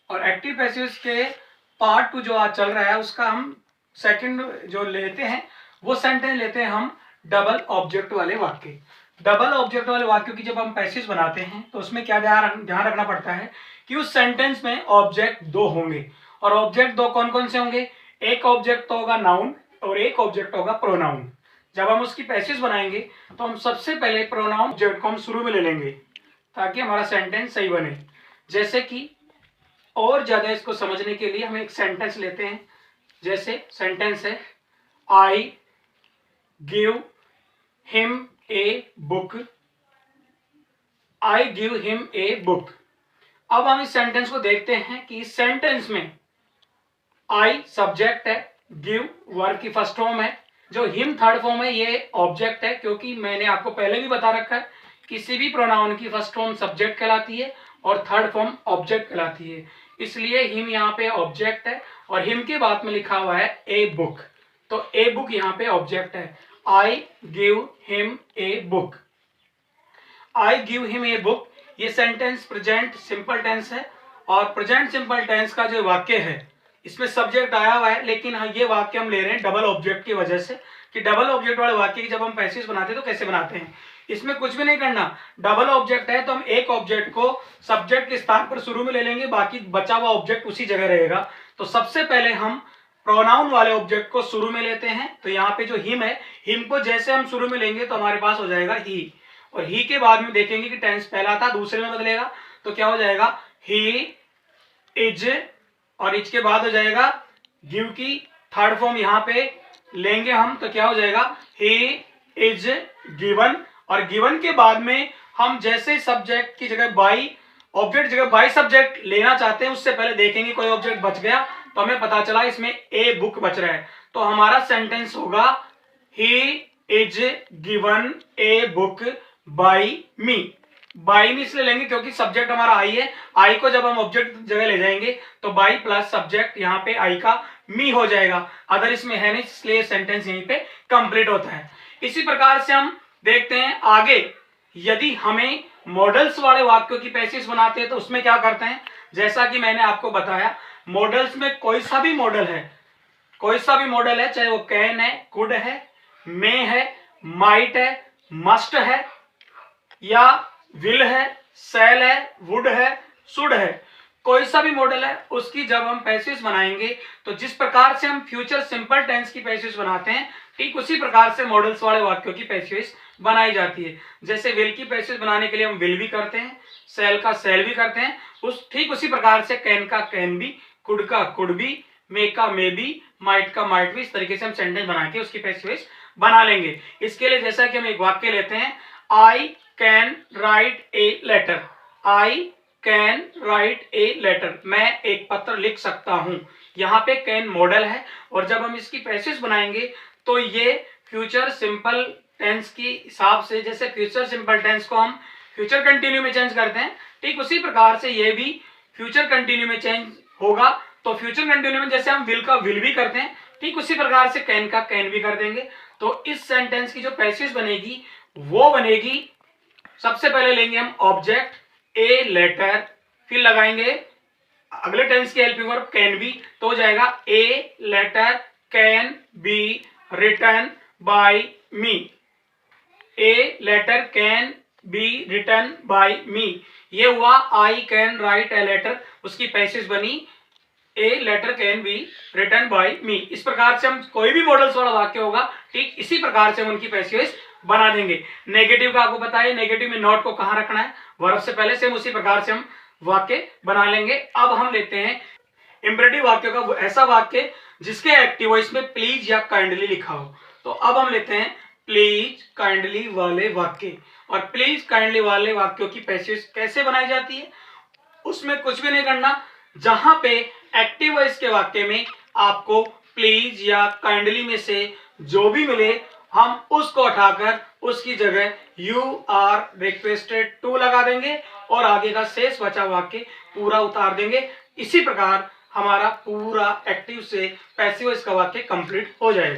और active passives के part 2 जो आज चल रहा है उसका हम सेकंड जो लेते हैं वो सेंटेंस लेते हैं हम डबल ऑब्जेक्ट वाले वाक्य। डबल ऑब्जेक्ट वाले वाक्यों की जब हम पैसिव्स बनाते हैं तो उसमें क्या ध्यान रखना पड़ता है कि उस सेंटेंस में ऑब्जेक्ट 2 होंगे। और ऑब्जेक्ट 2 कौन कौन से होंगे? एक ऑब्जेक्ट तो होगा नाउन और एक ऑब्जेक्ट होगा प्रोनाउन। जब हम उसकी पैसिव्स बनाएंगे तो हम सबसे पहले प्रोनाउन ऑब्जेक्ट को हम शुरू में ले लेंगे ताकि हमारा सेंटेंस सही बने। जैसे कि और ज्यादा इसको समझने के लिए हम एक सेंटेंस लेते हैं। जैसे सेंटेंस है I give him a book. I give him a book. अब हम इस सेंटेंस को देखते हैं कि इस सेंटेंस में आई सब्जेक्ट है, गिव वर्ब की फर्स्ट फॉर्म है, जो हिम थर्ड फॉर्म है, ये ऑब्जेक्ट है। क्योंकि मैंने आपको पहले भी बता रखा है किसी भी प्रोनाउन की फर्स्ट फॉर्म सब्जेक्ट कहलाती है और थर्ड फॉर्म ऑब्जेक्ट कहलाती है, इसलिए हिम यहाँ पे ऑब्जेक्ट है और हिम के बाद में लिखा हुआ है ए बुक, तो ए बुक यहाँ पे ऑब्जेक्ट है। I give him a book. I give him a book ये सेंटेंस प्रेजेंट सिंपल टेंस है और प्रेजेंट सिंपल टेंस का जो वाक्य है इसमें सब्जेक्ट आया हुआ है, लेकिन ये वाक्य हम ले रहे हैं डबल ऑब्जेक्ट की वजह से कि डबल ऑब्जेक्ट वाले वाक्य की जब हम पैसिव्स बनाते हैं तो कैसे बनाते हैं। इसमें कुछ भी नहीं करना, डबल ऑब्जेक्ट है तो हम एक ऑब्जेक्ट को सब्जेक्ट के स्थान पर शुरू में ले लेंगे, बाकी बचा हुआ ऑब्जेक्ट उसी जगह रहेगा। तो सबसे पहले हम प्रोनाउन वाले ऑब्जेक्ट को शुरू में लेते हैं। तो यहाँ पे जो हिम है, हिम को जैसे हम शुरू में लेंगे तो हमारे पास हो जाएगा ही, और ही के बाद में देखेंगे कि टेंस पहला था दूसरे में बदलेगा तो क्या हो जाएगा ही इज, और इज के बाद हो जाएगा गिव की थर्ड फॉर्म यहाँ पे लेंगे हम तो क्या हो जाएगा ही इज गिवन, और गिवन के बाद में हम जैसे सब्जेक्ट की जगह बाई ऑब्जेक्ट जगह बाई सब्जेक्ट लेना चाहते हैं उससे पहले देखेंगे कोई ऑब्जेक्ट बच गया तो हमें पता चला इसमें ए बुक बच रहा है, तो हमारा सेंटेंस होगा he is given a book by me. By में इसलिए लेंगे क्योंकि सब्जेक्ट हमारा आई है, आई को जब हम ऑब्जेक्ट जगह ले जाएंगे तो बाई प्लस सब्जेक्ट यहाँ पे आई का मी हो जाएगा, अदर इसमें है नहीं, इसलिए सेंटेंस यहीं पे कंप्लीट होता है। इसी प्रकार से हम देखते हैं आगे, यदि हमें मॉडल्स वाले वाक्यों की पैसिव्स बनाते हैं तो उसमें क्या करते हैं। जैसा कि मैंने आपको बताया मॉडल्स में कोई सा भी मॉडल है, चाहे वो कैन है, कुड है, मे है, माइट है, मस्ट है या विल है, सेल है, वुड है, शुड है, कोई सा भी मॉडल है उसकी जब हम पैसिव्स बनाएंगे तो जिस प्रकार से हम फ्यूचर सिंपल टेंस की पैसिव्स बनाते हैं ठीक उसी प्रकार से मॉडल्स वाले वाक्यों की पैसिव्स बनाई जाती है। जैसे विल की पैसिव्स बनाने के लिए हम विल भी करते हैं, सेल का सेल भी करते हैं, ठीक उसी प्रकार से कैन का कैन भी, कुड का कुड भी, मे का मे भी, माइट का माइट भी, इस तरीके से हम सेंटेंस बना के उसकी पैसिव्स बना लेंगे। इसके लिए जैसा कि हम एक वाक्य लेते हैं I can write a letter. I can write a letter, मैं एक पत्र लिख सकता हूं। यहाँ पे कैन मॉडल है और जब हम इसकी पैसिव्स बनाएंगे तो ये फ्यूचर सिंपल टेंस की हिसाब से, जैसे फ्यूचर सिंपल टेंस को हम फ्यूचर कंटिन्यू में चेंज करते हैं ठीक उसी प्रकार से ये भी फ्यूचर कंटिन्यू में चेंज होगा। तो फ्यूचर कंटिन्यू में जैसे हम विल का विल भी करते हैं ठीक उसी प्रकार से कैन का कैन भी कर देंगे। तो इस सेंटेंस की जो पैसिव्स बनेगी वो बनेगी, सबसे पहले लेंगे हम ऑब्जेक्ट ए लेटर, फिर लगाएंगे अगले टेंस की हेल्पिंग वर्ब कैन बी, तो हो जाएगा a letter can be written by me. A letter can be written by me, ये हुआ I can write a letter, उसकी पैसिव्स बनी a letter can be written by me. इस प्रकार से हम कोई भी मॉडल्स वाला वाक्य होगा ठीक इसी प्रकार से हम उनकी पैसिव्स बना देंगे। नेगेटिव का आपको पता है, नेगेटिव में नॉट को कहां रखना है, वर्ब से पहले, से उसी प्रकार से हम वाक्य बना लेंगे। अब हम लेते हैं इंपेरेटिव वाक्य का ऐसा वाक्य जिसके एक्टिव वॉइस में प्लीज या काइंडली लिखा हो। तो अब हम लेते हैं प्लीज काइंडली वाले वाक्य, और प्लीज काइंडली वाले वाक्यों की पैसिव्स कैसे बनाई जाती है उसमें कुछ भी नहीं करना। जहां पे एक्टिव वॉइस के वाक्य में आपको प्लीज या काइंडली में से जो भी मिले हम उसको उठाकर उसकी जगह यू आर रिक्वेस्टेड टू लगा देंगे और आगे का शेष बचा वाक्य पूरा उतार देंगे। इसी प्रकार हमारा पूरा एक्टिव से पैसिव वॉइस का वाक्य कंप्लीट हो जाएगा।